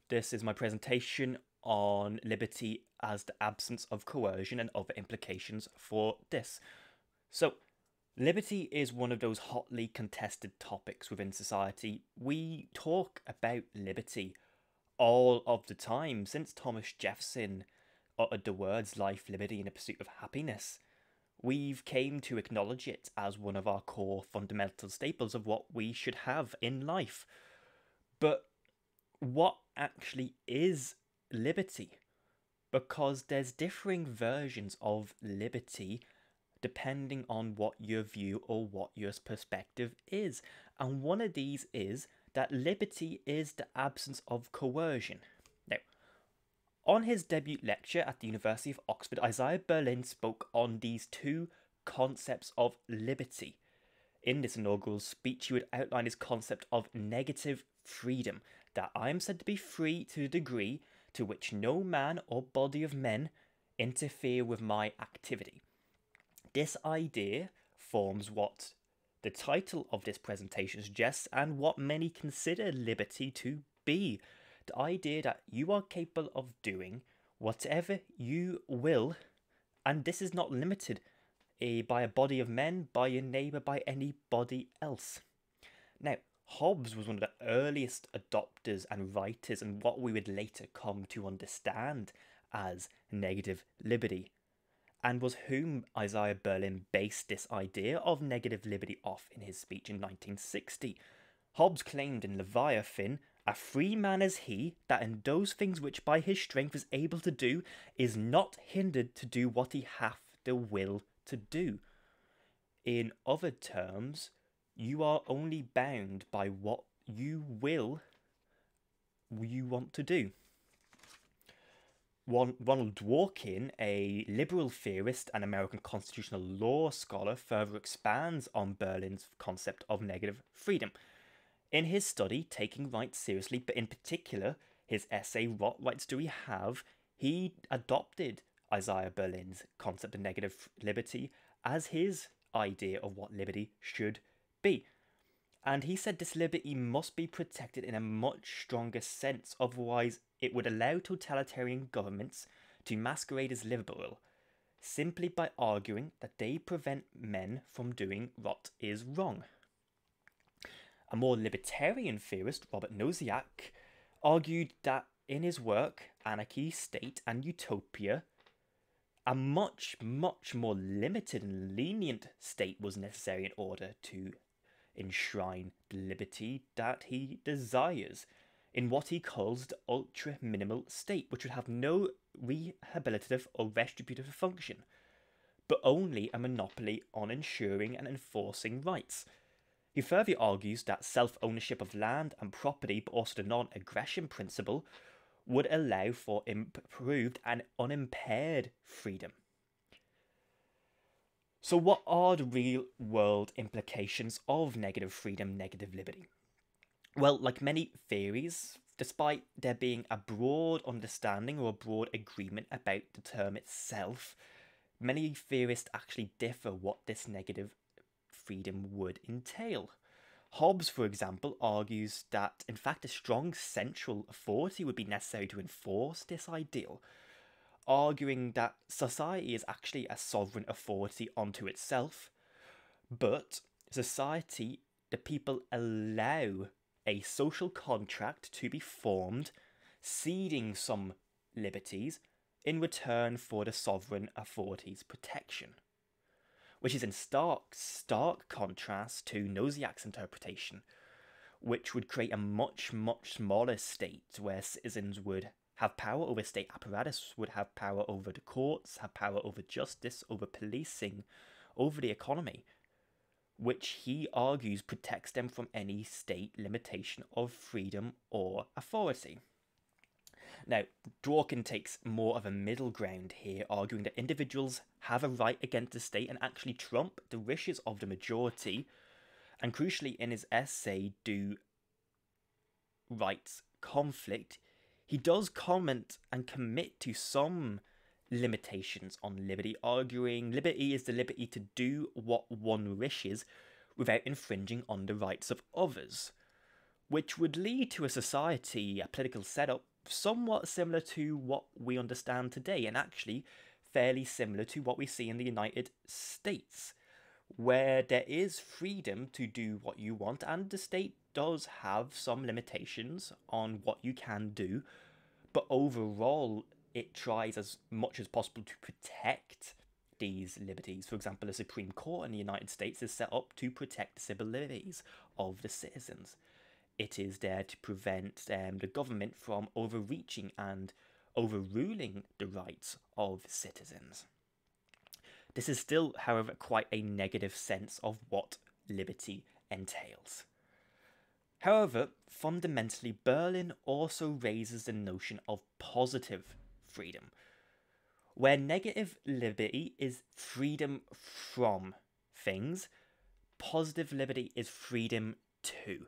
This is my presentation on liberty as the absence of coercion and other implications for this. So, liberty is one of those hotly contested topics within society. We talk about liberty all of the time since Thomas Jefferson uttered the words life, liberty, and the pursuit of happiness. We've came to acknowledge it as one of our core fundamental staples of what we should have in life. But what actually is liberty? Because there's differing versions of liberty depending on what your view or what your perspective is. And one of these is that liberty is the absence of coercion. Now, on his debut lecture at the University of Oxford, Isaiah Berlin spoke on these two concepts of liberty. In this inaugural speech, he would outline his concept of negative freedom, that I am said to be free to the degree to which no man or body of men interfere with my activity. This idea forms what the title of this presentation suggests and what many consider liberty to be. The idea that you are capable of doing whatever you will, and this is not limited by a body of men, by your neighbour, by anybody else. Now, Hobbes was one of the earliest adopters and writers in what we would later come to understand as negative liberty, and was whom Isaiah Berlin based this idea of negative liberty off in his speech in 1960. Hobbes claimed in Leviathan, "A free man is he that in those things which by his strength is able to do, is not hindered to do what he hath the will to do." In other terms, you are only bound by what you want to do. Ronald Dworkin, a liberal theorist and American constitutional law scholar, further expands on Berlin's concept of negative freedom. In his study, Taking Rights Seriously, but in particular his essay What Rights Do We Have?, he adopted Isaiah Berlin's concept of negative liberty as his idea of what liberty should be. And he said this liberty must be protected in a much stronger sense, otherwise it would allow totalitarian governments to masquerade as liberal, simply by arguing that they prevent men from doing what is wrong. A more libertarian theorist, Robert Nozick, argued that in his work Anarchy, State and Utopia, a much, much more limited and lenient state was necessary in order to enshrine the liberty that he desires in what he calls the ultra-minimal state, which would have no rehabilitative or retributive function, but only a monopoly on ensuring and enforcing rights. He further argues that self-ownership of land and property, but also the non-aggression principle, would allow for improved and unimpaired freedom. So what are the real-world implications of negative freedom, negative liberty? Well, like many theories, despite there being a broad understanding or a broad agreement about the term itself, many theorists actually differ what this negative freedom would entail. Hobbes, for example, argues that, in fact, a strong central authority would be necessary to enforce this ideal, arguing that society is actually a sovereign authority unto itself, but society, the people allow a social contract to be formed, ceding some liberties in return for the sovereign authority's protection, which is in stark contrast to Nozick's interpretation, which would create a much, much smaller state where citizens would have power over state apparatus, would have power over the courts, have power over justice, over policing, over the economy, which he argues protects them from any state limitation of freedom or authority. Now, Dworkin takes more of a middle ground here, arguing that individuals have a right against the state and actually trump the wishes of the majority, and crucially in his essay, Do Rights Conflict, he does comment and commit to some limitations on liberty, arguing liberty is the liberty to do what one wishes without infringing on the rights of others, which would lead to a society, a political setup, somewhat similar to what we understand today, and actually fairly similar to what we see in the United States, where there is freedom to do what you want, and the state does have some limitations on what you can do, but overall, it tries as much as possible to protect these liberties. For example, the Supreme Court in the United States is set up to protect the civil liberties of the citizens. It is there to prevent the government from overreaching and overruling the rights of citizens. This is still, however, quite a negative sense of what liberty entails. However, fundamentally, Berlin also raises the notion of positive freedom, where negative liberty is freedom from things, positive liberty is freedom to.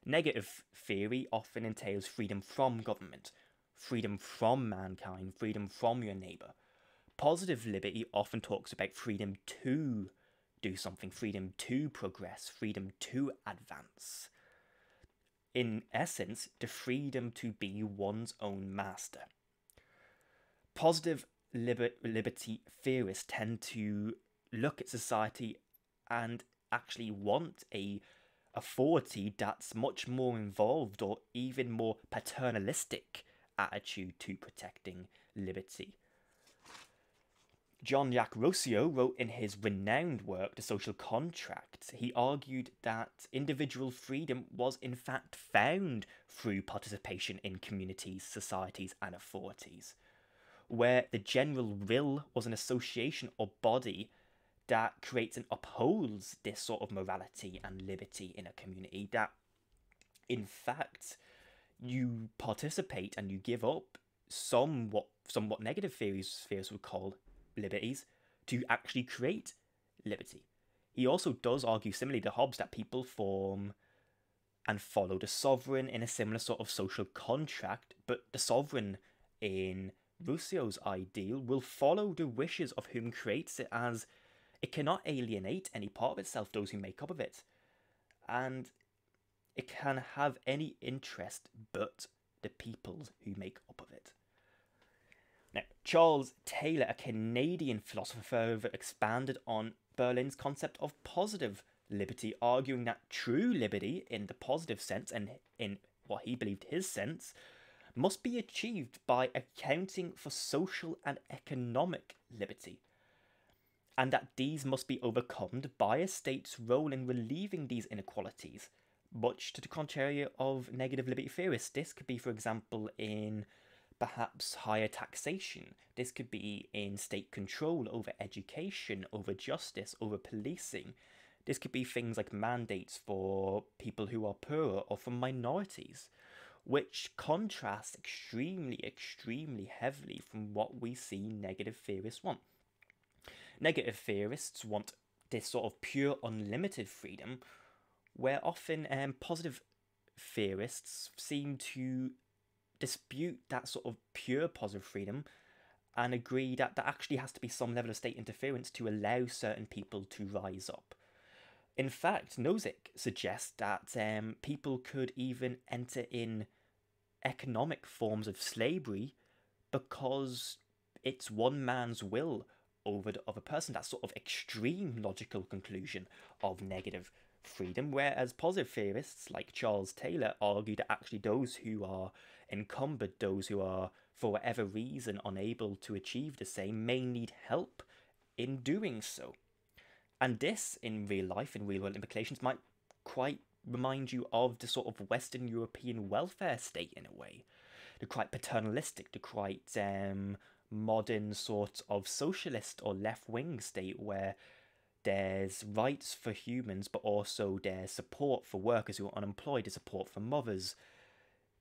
Negative theory often entails freedom from government, freedom from mankind, freedom from your neighbour. Positive liberty often talks about freedom to do something, freedom to progress, freedom to advance. In essence, the freedom to be one's own master. Positive liberty theorists tend to look at society and actually want a authority that's much more involved or even more paternalistic attitude to protecting liberty. Jean-Jacques Rousseau wrote in his renowned work, The Social Contract, he argued that individual freedom was in fact found through participation in communities, societies, and authorities, where the general will was an association or body that creates and upholds this sort of morality and liberty in a community, that in fact you participate and you give up somewhat negative theories would call liberties to actually create liberty. He also does argue, similarly to Hobbes, that people form and follow the sovereign in a similar sort of social contract, but the sovereign in Rousseau's ideal will follow the wishes of whom creates it, as it cannot alienate any part of itself, those who make up of it, and it can have any interest but the peoples who make up of it. Now, Charles Taylor, a Canadian philosopher, further expanded on Berlin's concept of positive liberty, arguing that true liberty, in the positive sense, and in what he believed his sense, must be achieved by accounting for social and economic liberty, and that these must be overcome by a state's role in relieving these inequalities, much to the contrary of negative liberty theorists. This could be, for example, in perhaps higher taxation. This could be in state control over education, over justice, over policing. This could be things like mandates for people who are poorer or for minorities, which contrasts extremely, extremely heavily from what we see negative theorists want. Negative theorists want this sort of pure, unlimited freedom, where often positive theorists seem to dispute that sort of pure positive freedom and agree that there actually has to be some level of state interference to allow certain people to rise up. In fact, Nozick suggests that people could even enter in economic forms of slavery because it's one man's will over the other person. That sort of extreme logical conclusion of negative freedom, whereas positive theorists like Charles Taylor argue that actually those who are encumbered, those who are for whatever reason unable to achieve the same, may need help in doing so. And this, in real life, in real world implications, might quite remind you of the sort of Western European welfare state in a way. The quite paternalistic, the quite modern sort of socialist or left-wing state where there's rights for humans, but also there's support for workers who are unemployed, there's support for mothers.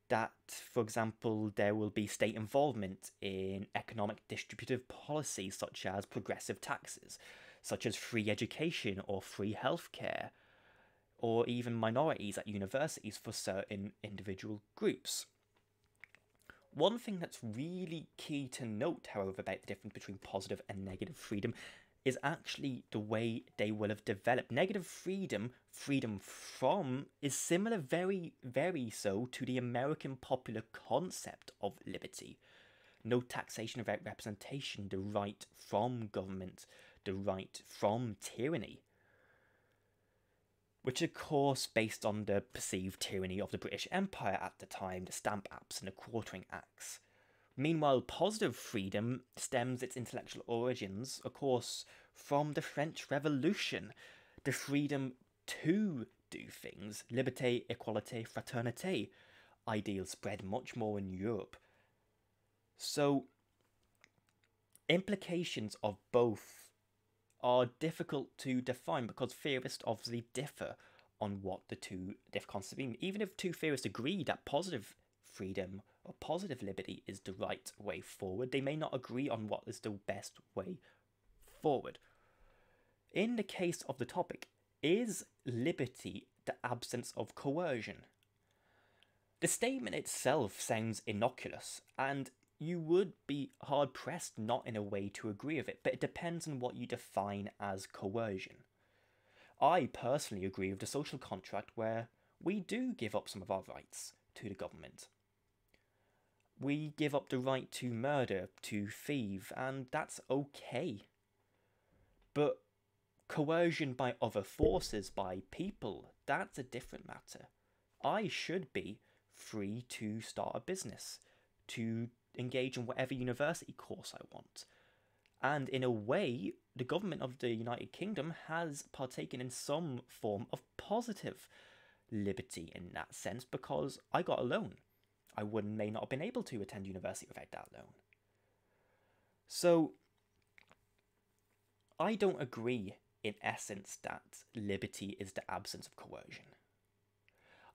That, for example, there will be state involvement in economic distributive policies such as progressive taxes, such as free education or free healthcare, or even minorities at universities for certain individual groups. One thing that's really key to note, however, about the difference between positive and negative freedom is actually the way they will have developed. Negative freedom, freedom from, is similar, very, very so, to the American popular concept of liberty. No taxation without representation, the right from government, the right from tyranny. Which, of course, based on the perceived tyranny of the British Empire at the time, the Stamp Acts and the Quartering Acts. Meanwhile, positive freedom stems its intellectual origins, of course, from the French Revolution. The freedom to do things, liberté, equalité, fraternité, ideals spread much more in Europe. So, implications of both are difficult to define because theorists obviously differ on what the two different concepts mean. Even if two theorists agree that positive freedom or positive liberty is the right way forward, they may not agree on what is the best way forward. In the case of the topic, is liberty the absence of coercion? The statement itself sounds innocuous, and you would be hard-pressed not in a way to agree with it, but it depends on what you define as coercion. I personally agree with the social contract where we do give up some of our rights to the government. We give up the right to murder, to thieve, and that's okay. But coercion by other forces, by people, that's a different matter. I should be free to start a business, to engage in whatever university course I want. And in a way, the government of the United Kingdom has partaken in some form of positive liberty in that sense because I got a loan. I may not have been able to attend university without that loan. So, I don't agree in essence that liberty is the absence of coercion.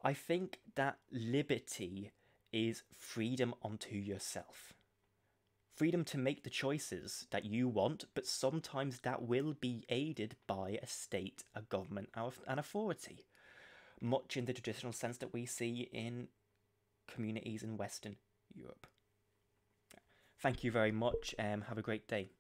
I think that liberty is freedom unto yourself. Freedom to make the choices that you want, but sometimes that will be aided by a state, a government, an authority. Much in the traditional sense that we see in communities in Western Europe. Thank you very much. Have a great day.